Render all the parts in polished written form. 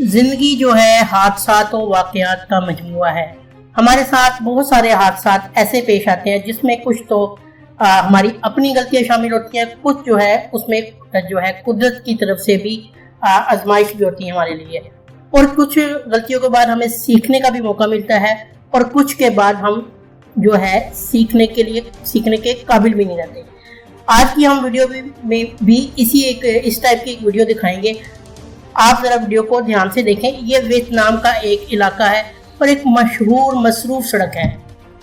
زندگی جو ہے حادثات و واقعات کا مجموعہ ہے۔ ہمارے ساتھ بہت سارے حادثات ایسے پیش آتے ہیں جس میں کچھ تو ہماری اپنی غلطیاں شامل ہوتی ہیں، کچھ جو ہے اس میں جو ہے قدرت کی طرف سے بھی آزمائش بھی ہوتی ہے ہمارے لیے، اور کچھ غلطیوں کے بعد ہمیں سیکھنے کا بھی موقع ملتا ہے، اور کچھ کے بعد ہم جو ہے سیکھنے کے قابل بھی نہیں رہتے۔ آج کی ہم ویڈیو میں بھی اس ٹائپ کی ایک ویڈیو دکھائیں گے۔ آپ ذرا ویڈیو کو دھیان سے دیکھیں۔ یہ ویتنام کا ایک علاقہ ہے اور ایک مشہور مصروف سڑک ہے۔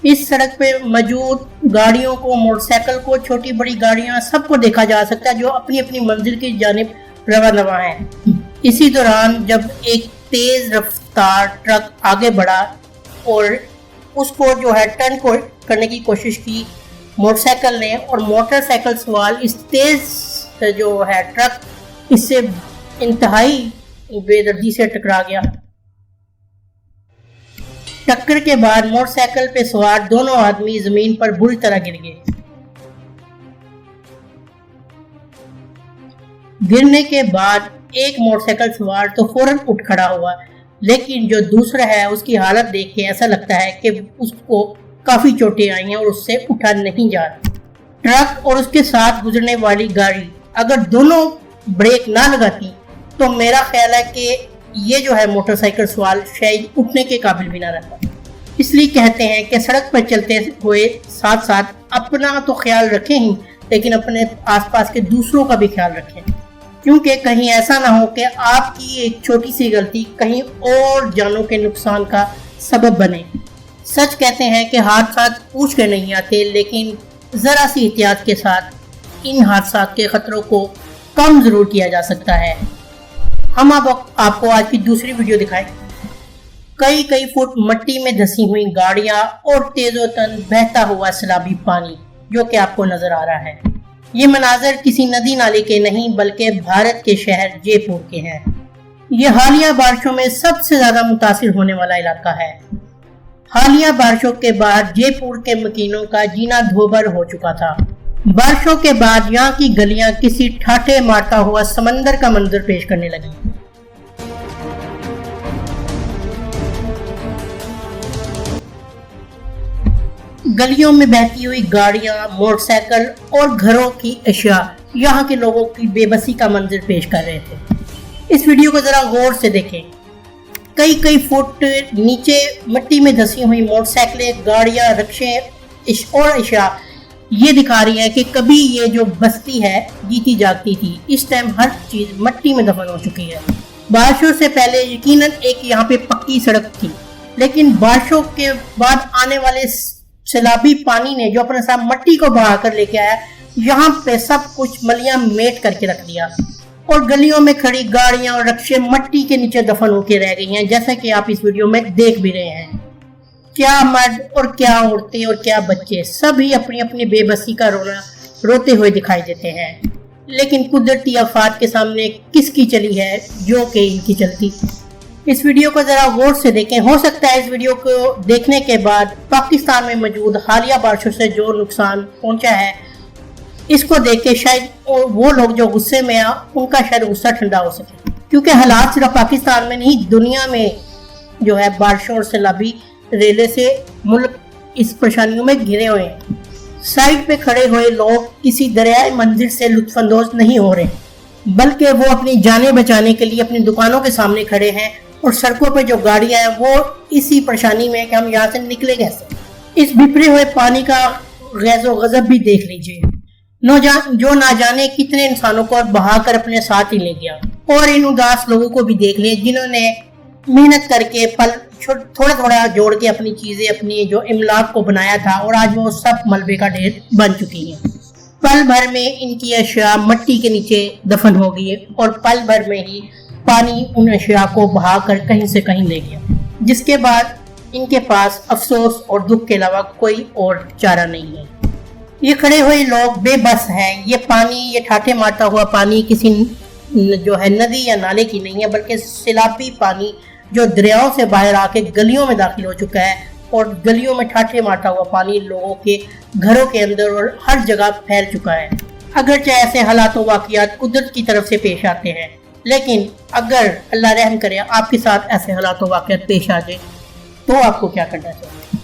اس سڑک پہ موجود گاڑیوں کو، موٹر سائیکل کو، چھوٹی بڑی گاڑیاں سب کو دیکھا جا سکتا ہے جو اپنی اپنی منزل کی جانب رواں ہیں۔ اسی دوران جب ایک تیز رفتار ٹرک آگے بڑھا اور اس کو جو ہے ٹرن کرنے کی کوشش کی موٹر سائیکل نے، اور موٹر سائیکل سوار اس تیز جو ہے ٹرک اس سے انتہائی بے دردی سے ٹکرا گیا۔ ٹکر کے بعد موٹر سائیکل پہ سوار دونوں آدمی زمین پر بری طرح گر گئے۔ گرنے کے بعد ایک موٹر سائیکل سوار تو فوراً اٹھ کھڑا ہوا، لیکن جو دوسرا ہے اس کی حالت دیکھ کے ایسا لگتا ہے کہ اس کو کافی چوٹیں آئی ہیں اور اس سے اٹھا نہیں جا رہا۔ ٹرک اور اس کے ساتھ گزرنے والی گاڑی اگر دونوں بریک نہ لگاتی تو میرا خیال ہے کہ یہ جو ہے موٹر سائیکل سوار شاید اٹھنے کے قابل بھی نہ رہتا۔ اس لیے کہتے ہیں کہ سڑک پر چلتے ہوئے ساتھ ساتھ اپنا تو خیال رکھیں ہی، لیکن اپنے آس پاس کے دوسروں کا بھی خیال رکھیں، کیونکہ کہیں ایسا نہ ہو کہ آپ کی ایک چھوٹی سی غلطی کہیں اور جانوں کے نقصان کا سبب بنے۔ سچ کہتے ہیں کہ حادثات پوچھ کے نہیں آتے، لیکن ذرا سی احتیاط کے ساتھ ان حادثات کے خطروں کو کم ضرور کیا جا سکتا ہے۔ ہم آپ کو آج کی دوسری ویڈیو دکھائیں۔ کئی فٹ مٹی میں دھسی ہوئی گاڑیاں اور تیز و تند بہتا ہوا سیلابی پانی جو کہ آپ کو نظر آ رہا ہے۔ یہ مناظر کسی ندی نالے کے نہیں بلکہ بھارت کے شہر جے پور کے ہیں۔ یہ حالیہ بارشوں میں سب سے زیادہ متاثر ہونے والا علاقہ ہے۔ حالیہ بارشوں کے بعد جے پور کے مکینوں کا جینا دھوبر ہو چکا تھا۔ بارشوں کے بعد یہاں کی گلیاں کسی ٹھاٹھے مارتا ہوا سمندر کا منظر پیش کرنے لگی۔ گلیوں میں بہتی ہوئی گاڑیاں، موٹر سائیکل اور گھروں کی اشیاء یہاں کے لوگوں کی بے بسی کا منظر پیش کر رہے تھے۔ اس ویڈیو کو ذرا غور سے دیکھیں۔ کئی فٹ نیچے مٹی میں دھسی ہوئی موٹر سائیکلیں، گاڑیاں، رکشے اور اشیاء یہ دکھا رہی ہے کہ کبھی یہ جو بستی ہے جیتی جاگتی تھی، اس ٹائم ہر چیز مٹی میں دفن ہو چکی ہے۔ بارشوں سے پہلے یقیناً ایک یہاں پہ پکی سڑک تھی، لیکن بارشوں کے بعد آنے والے سیلابی پانی نے جو اپنے ساتھ مٹی کو بہا کر لے کے آیا، یہاں پہ سب کچھ ملیاں میٹ کر کے رکھ دیا، اور گلیوں میں کھڑی گاڑیاں اور رکشے مٹی کے نیچے دفن ہو کے رہ گئی ہیں، جیسا کہ آپ اس ویڈیو میں دیکھ بھی رہے ہیں۔ کیا مرد اور کیا عورتیں اور کیا بچے سبھی اپنی اپنی بے بسی کا روتے ہوئے دکھائی دیتے ہیں، لیکن قدرتی آفات کے سامنے کس کی چلی ہے جو کہ ان کی چلتی۔ اس ویڈیو کو ذرا غور سے دیکھیں۔ ہو سکتا ہے اس ویڈیو کو دیکھنے کے بعد پاکستان میں موجود حالیہ بارشوں سے جو نقصان پہنچا ہے اس کو دیکھ کے شاید وہ لوگ جو غصے میں ان کا شاید غصہ ٹھنڈا ہو سکے، کیونکہ حالات صرف پاکستان میں نہیں دنیا میں جو ہے بارشوں اور سیلابی ریلے سے ملک اس پریشانیوں میں گھرے ہوئے ہیں۔ سائٹ پہ کھڑے ہوئے لوگ کسی دریائے منظر سے لطف اندوز نہیں ہو رہے، بلکہ وہ اپنی جانیں بچانے کے لیے اپنی دکانوں کے سامنے کھڑے ہیں، اور سڑکوں پہ جو گاڑیاں ہیں وہ اسی پریشانی میں ہے کہ ہم یہاں سے نکلے کیسے۔ اس بپھرے ہوئے پانی کا غیظ و غضب بھی دیکھ لیجئے، جو نہ جانے کتنے انسانوں کو بہا کر اپنے ساتھ ہی لے گیا، اور ان اداس لوگوں کو بھی دیکھ لیں جنہوں نے محنت کر کے تھوڑا جوڑ کے اپنی چیزیں، اپنی جو املاک کو بنایا تھا، اور آج وہ سب ملبے کا ڈھیر بن چکی ہیں۔ پل بھر میں ان کی اشیاء مٹی کے نیچے دفن ہو گئی، اور پل بھر میں ہی پانی ان اشیاء کو بہا کر کہیں سے کہیں لے گیا، جس کے بعد ان کے پاس افسوس اور دکھ کے علاوہ کوئی اور چارہ نہیں ہے۔ یہ کھڑے ہوئے لوگ بے بس ہیں۔ یہ پانی، یہ ٹھاٹھے مارتا ہوا پانی کسی جو ہے ندی یا نالے کی نہیں ہے، بلکہ سیلابی پانی جو دریاؤں سے باہر آ کے گلیوں میں داخل ہو چکا ہے، اور گلیوں میں ٹھاٹھے مارتا ہوا پانی لوگوں کے گھروں کے اندر اور ہر جگہ پھیل چکا ہے۔ اگرچہ ایسے حالات و واقعات قدرت کی طرف سے پیش آتے ہیں، لیکن اگر اللہ رحم کرے آپ کے ساتھ ایسے حالات و واقعات پیش آ جائے تو آپ کو کیا کرنا چاہیے؟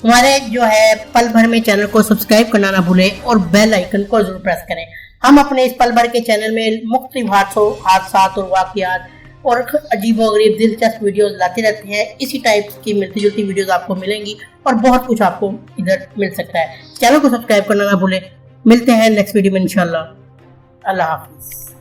ہمارے جو ہے پل بھر میں چینل کو سبسکرائب کرنا نہ بھولیں اور بیل آئیکن کو ضرور پریس کریں۔ ہم اپنے اس پل بھر کے چینل میں مختلف حادثات اور واقعات اور عجیب و غریب دلچسپ ویڈیوز لاتے رہتے ہیں۔ اسی ٹائپ کی ملتی جلتی ویڈیوز آپ کو ملیں گی اور بہت کچھ آپ کو ادھر مل سکتا ہے۔ چینل کو سبسکرائب کرنا نہ بھولیں۔ ملتے ہیں نیکسٹ ویڈیو میں انشاءاللہ۔ اللہ حافظ۔